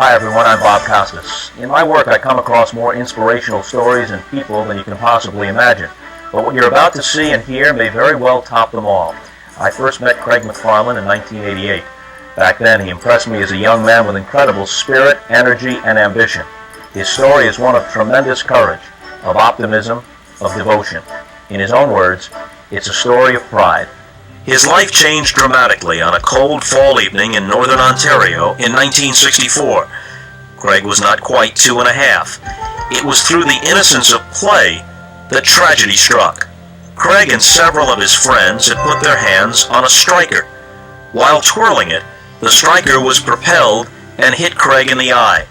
Hi everyone, I'm Bob Costas. In my work I come across more inspirational stories and people than you can possibly imagine. But what you're about to see and hear may very well top them all. I first met Craig MacFarlane in 1988. Back then he impressed me as a young man with incredible spirit, energy, and ambition. His story is one of tremendous courage, of optimism, of devotion. In his own words, it's a story of pride. His life changed dramatically on a cold fall evening in northern Ontario in 1964. Craig was not quite 2.5. It was through the innocence of play that tragedy struck. Craig and several of his friends had put their hands on a striker. While twirling it, the striker was propelled and hit Craig in the eye.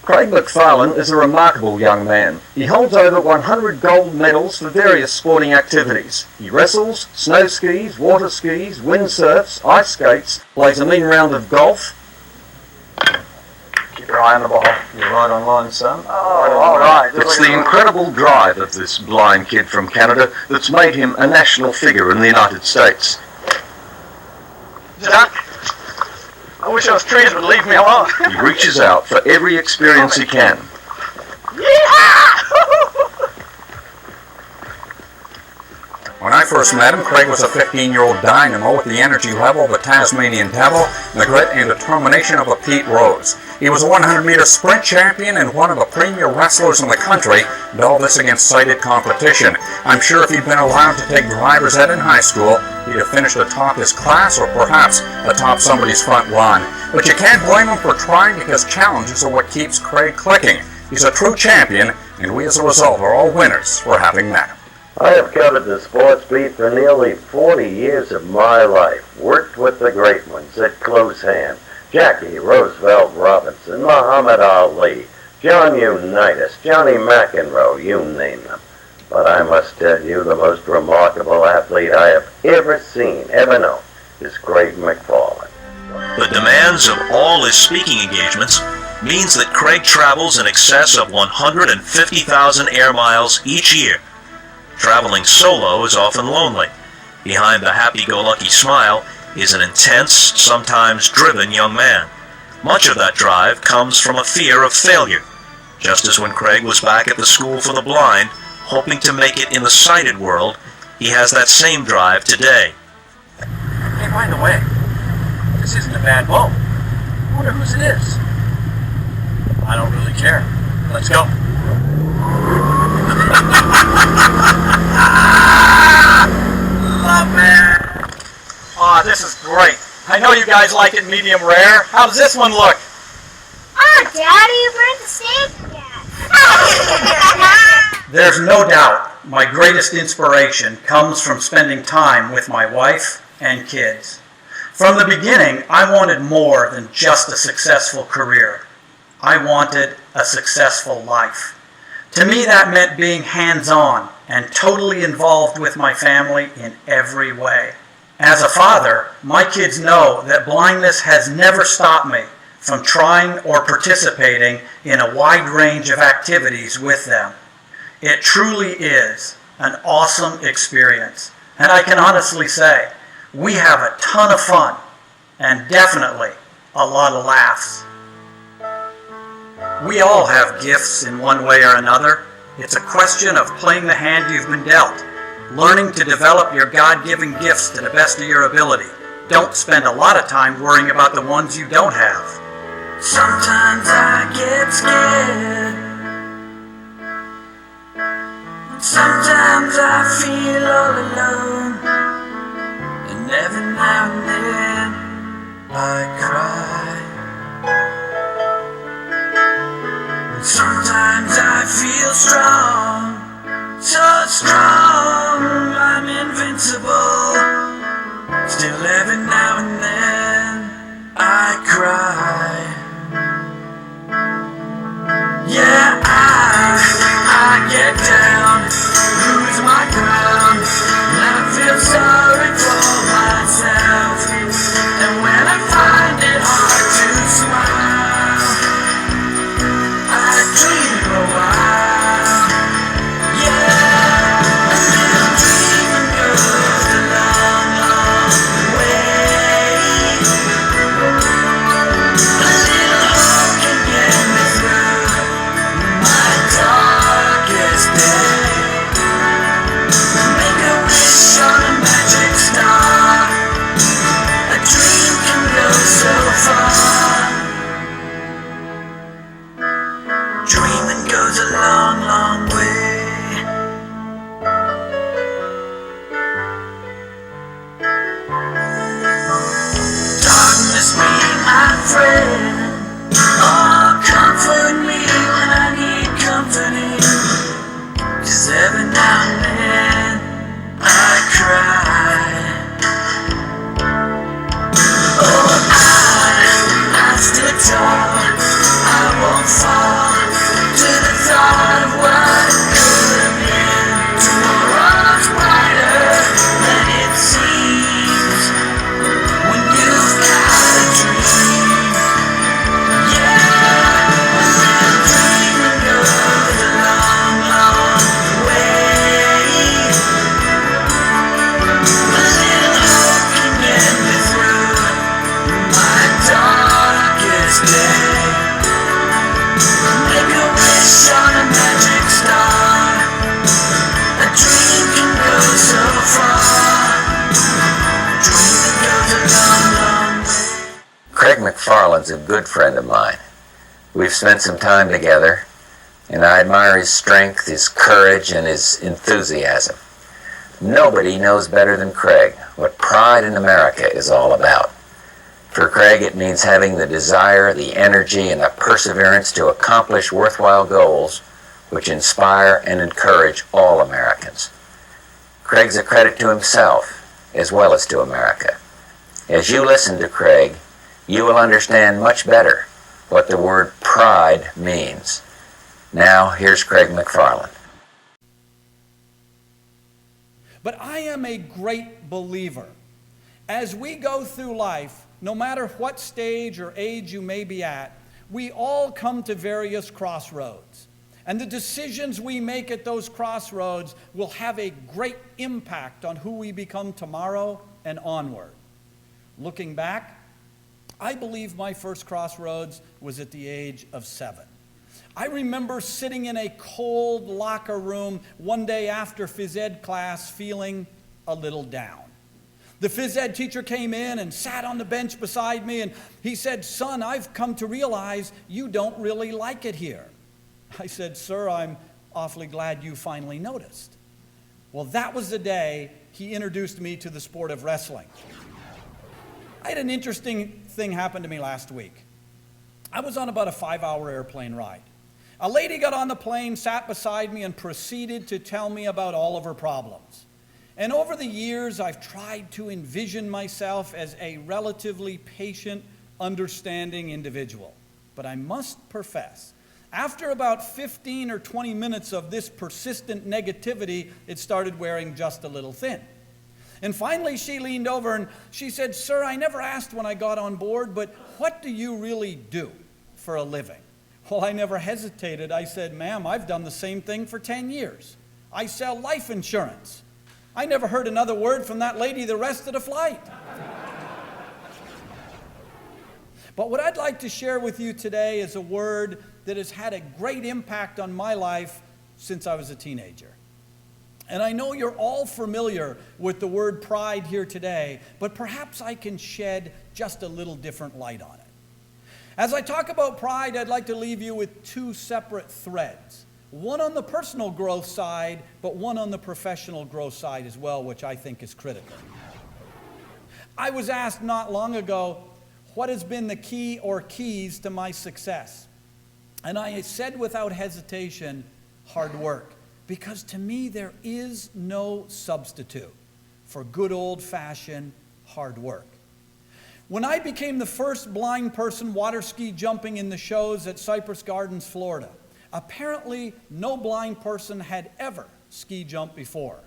Craig MacFarlane is a remarkable young man. He holds over 100 gold medals for various sporting activities. He wrestles, snow skis, water skis, windsurfs, ice skates, plays a mean round of golf. Keep your eye on the ball. You're right on line, son. Oh, all right. It's the incredible drive of this blind kid from Canada that's made him a national figure in the United States. Doc, I wish those trees would leave me alone. He reaches out for every experience he can. When I first met him, Craig was a 15-year-old dynamo with the energy level of a Tasmanian devil and the grit and determination of a Pete Rose. He was a 100-meter sprint champion and one of the premier wrestlers in the country, and all this against sighted competition. I'm sure if he'd been allowed to take driver's ed in high school, he'd have finished atop his class or perhaps atop somebody's front lawn. But you can't blame him for trying because challenges are what keeps Craig clicking. He's a true champion, and we as a result are all winners for having met him. I have covered the sports beat for nearly 40 years of my life, worked with the great ones at close hand. Jackie Roosevelt Robinson, Muhammad Ali, John Unitas, Johnny McEnroe, you name them. But I must tell you, the most remarkable athlete I have ever seen, ever known, is Craig MacFarlane. The demands of all his speaking engagements means that Craig travels in excess of 150,000 air miles each year. Traveling solo is often lonely. Behind the happy-go-lucky smile is an intense, sometimes driven young man. Much of that drive comes from a fear of failure, just as when Craig was back at the School for the Blind, hoping to make it in the sighted world, he has that same drive today. Hey, by the way, this isn't a bad boat. I wonder whose it is. I don't really care. Let's go. Love it! Aw, this is great. I know you guys like it medium rare. How does this one look? Daddy, where's the steak again? There's no doubt my greatest inspiration comes from spending time with my wife and kids. From the beginning, I wanted more than just a successful career. I wanted a successful life. To me, that meant being hands-on and totally involved with my family in every way. As a father, my kids know that blindness has never stopped me from trying or participating in a wide range of activities with them. It truly is an awesome experience, and I can honestly say we have a ton of fun and definitely a lot of laughs. We all have gifts in one way or another. It's a question of playing the hand you've been dealt, learning to develop your God-given gifts to the best of your ability. Don't spend a lot of time worrying about the ones you don't have. Sometimes I get scared. Sometimes I feel all alone. And every now and then I cry. Sometimes I feel strong, so strong, I'm invincible. Still every now and then I cry. Yeah, I get down, lose my ground, and I feel sorry for myself. And when I find it hard friend. Oh, comfort me when I need comforting. 'Cause every now and then I cry. Oh, I stood tall. I won't fall to the thought of what could have been. Tomorrow's brighter than it seems when you've got a dream. Yeah, when the dream goes a long, long way. A little hope can get me through my darkest day. Make a wish on a magic star. A dream can go so far. A dream that goes a long, long way. Craig MacFarlane's a good friend of mine. We've spent some time together, and I admire his strength, his courage, and his enthusiasm. Nobody knows better than Craig what pride in America is all about. For Craig, it means having the desire, the energy, and the perseverance to accomplish worthwhile goals which inspire and encourage all Americans. Craig's a credit to himself as well as to America. As you listen to Craig, you will understand much better what the word pride means. Now, here's Craig MacFarlane. But I am a great believer. As we go through life, no matter what stage or age you may be at, we all come to various crossroads. And the decisions we make at those crossroads will have a great impact on who we become tomorrow and onward. Looking back, I believe my first crossroads was at the age of 7. I remember sitting in a cold locker room one day after phys ed class feeling a little down. The phys ed teacher came in and sat on the bench beside me, and he said, "Son, I've come to realize you don't really like it here." I said, "Sir, I'm awfully glad you finally noticed." Well, that was the day he introduced me to the sport of wrestling. I had an interesting thing happen to me last week. I was on about a 5-hour airplane ride. A lady got on the plane, sat beside me, and proceeded to tell me about all of her problems. And over the years, I've tried to envision myself as a relatively patient, understanding individual. But I must profess, after about 15 or 20 minutes of this persistent negativity, it started wearing just a little thin. And finally, she leaned over and she said, "Sir, I never asked when I got on board, but what do you really do for a living?" Well, I never hesitated. I said, "Ma'am, I've done the same thing for 10 years. I sell life insurance." I never heard another word from that lady the rest of the flight. But what I'd like to share with you today is a word that has had a great impact on my life since I was a teenager. And I know you're all familiar with the word pride here today, but perhaps I can shed just a little different light on it. As I talk about pride, I'd like to leave you with 2 separate threads. One on the personal growth side, but one on the professional growth side as well, which I think is critical. I was asked not long ago, what has been the key or keys to my success? And I said without hesitation, hard work. Because to me, there is no substitute for good old-fashioned hard work. When I became the first blind person water ski jumping in the shows at Cypress Gardens, Florida, apparently no blind person had ever ski jumped before.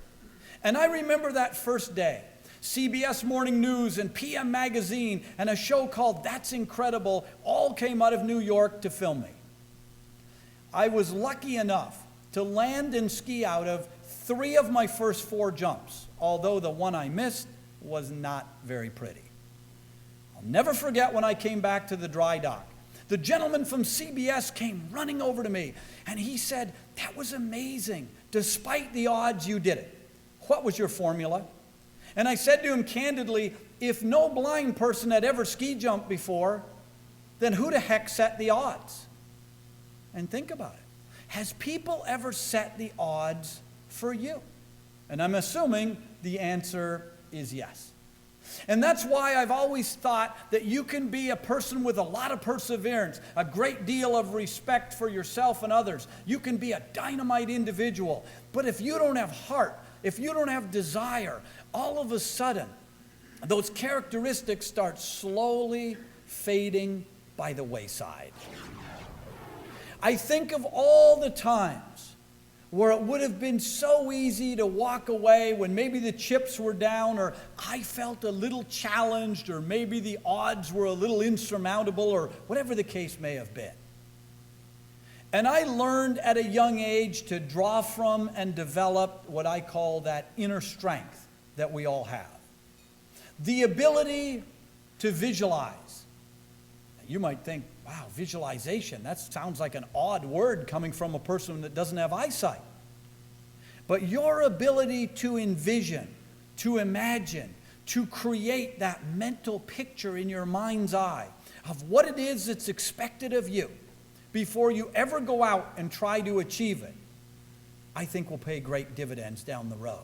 And I remember that first day, CBS Morning News and PM Magazine and a show called That's Incredible all came out of New York to film me. I was lucky enough to land and ski out of 3 of my first 4 jumps, although the one I missed was not very pretty. I'll never forget when I came back to the dry dock. The gentleman from CBS came running over to me, and he said, "That was amazing. Despite the odds, you did it. What was your formula?" And I said to him candidly, if no blind person had ever ski jumped before, then who the heck set the odds? And think about it. Has people ever set the odds for you? And I'm assuming the answer is yes. And that's why I've always thought that you can be a person with a lot of perseverance, a great deal of respect for yourself and others. You can be a dynamite individual. But if you don't have heart, if you don't have desire, all of a sudden, those characteristics start slowly fading by the wayside. I think of all the times where it would have been so easy to walk away when maybe the chips were down, or I felt a little challenged, or maybe the odds were a little insurmountable, or whatever the case may have been. And I learned at a young age to draw from and develop what I call that inner strength that we all have. The ability to visualize. You might think, wow, visualization, that sounds like an odd word coming from a person that doesn't have eyesight. But your ability to envision, to imagine, to create that mental picture in your mind's eye of what it is that's expected of you before you ever go out and try to achieve it, I think will pay great dividends down the road.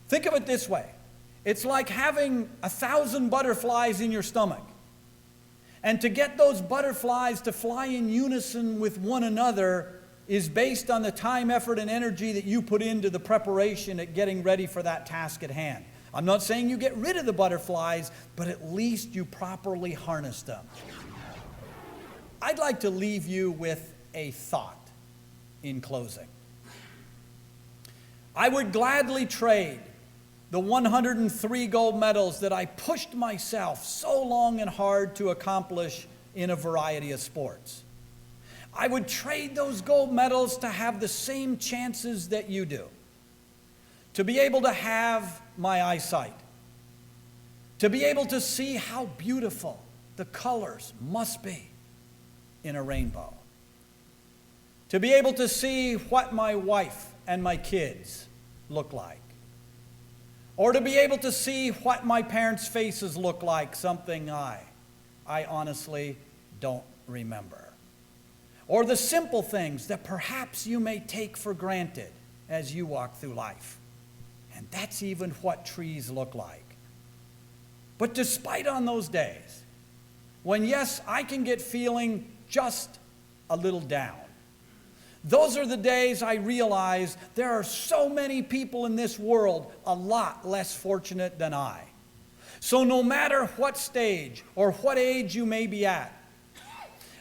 Think of it this way. It's like having 1,000 butterflies in your stomach. And to get those butterflies to fly in unison with one another is based on the time, effort, and energy that you put into the preparation at getting ready for that task at hand. I'm not saying you get rid of the butterflies, but at least you properly harness them. I'd like to leave you with a thought in closing. I would gladly trade the 103 gold medals that I pushed myself so long and hard to accomplish in a variety of sports. I would trade those gold medals to have the same chances that you do. To be able to have my eyesight. To be able to see how beautiful the colors must be in a rainbow. To be able to see what my wife and my kids look like. Or to be able to see what my parents' faces look like, something I honestly don't remember. Or the simple things that perhaps you may take for granted as you walk through life. And that's even what trees look like. But despite on those days, when yes, I can get feeling just a little down, those are the days I realize there are so many people in this world a lot less fortunate than I. So no matter what stage or what age you may be at,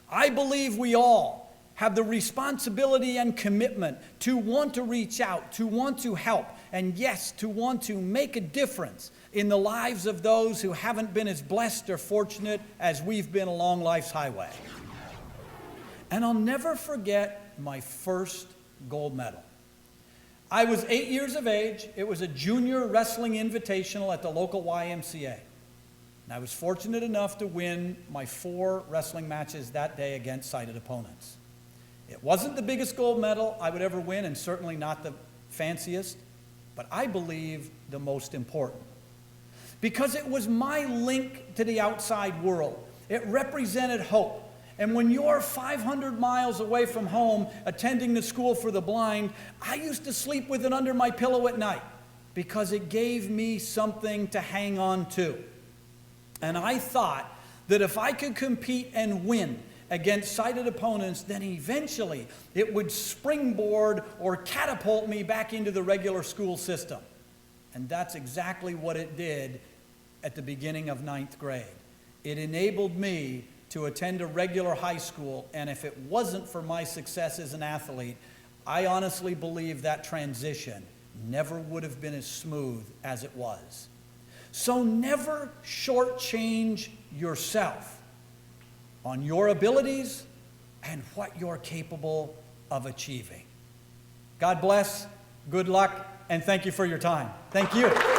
I believe we all have the responsibility and commitment to want to reach out, to want to help, and yes, to want to make a difference in the lives of those who haven't been as blessed or fortunate as we've been along life's highway. And I'll never forget my first gold medal. I was 8 years of age. It was a junior wrestling invitational at the local YMCA. And I was fortunate enough to win my 4 wrestling matches that day against sighted opponents. It wasn't the biggest gold medal I would ever win, and certainly not the fanciest, but I believe the most important. Because it was my link to the outside world. It represented hope. And when you're 500 miles away from home attending the school for the blind, I used to sleep with it under my pillow at night because it gave me something to hang on to. And I thought that if I could compete and win against sighted opponents, then eventually it would springboard or catapult me back into the regular school system. And that's exactly what it did at the beginning of 9th grade. It enabled me to attend a regular high school, and if it wasn't for my success as an athlete, I honestly believe that transition never would have been as smooth as it was. So never shortchange yourself on your abilities and what you're capable of achieving. God bless, good luck, and thank you for your time. Thank you.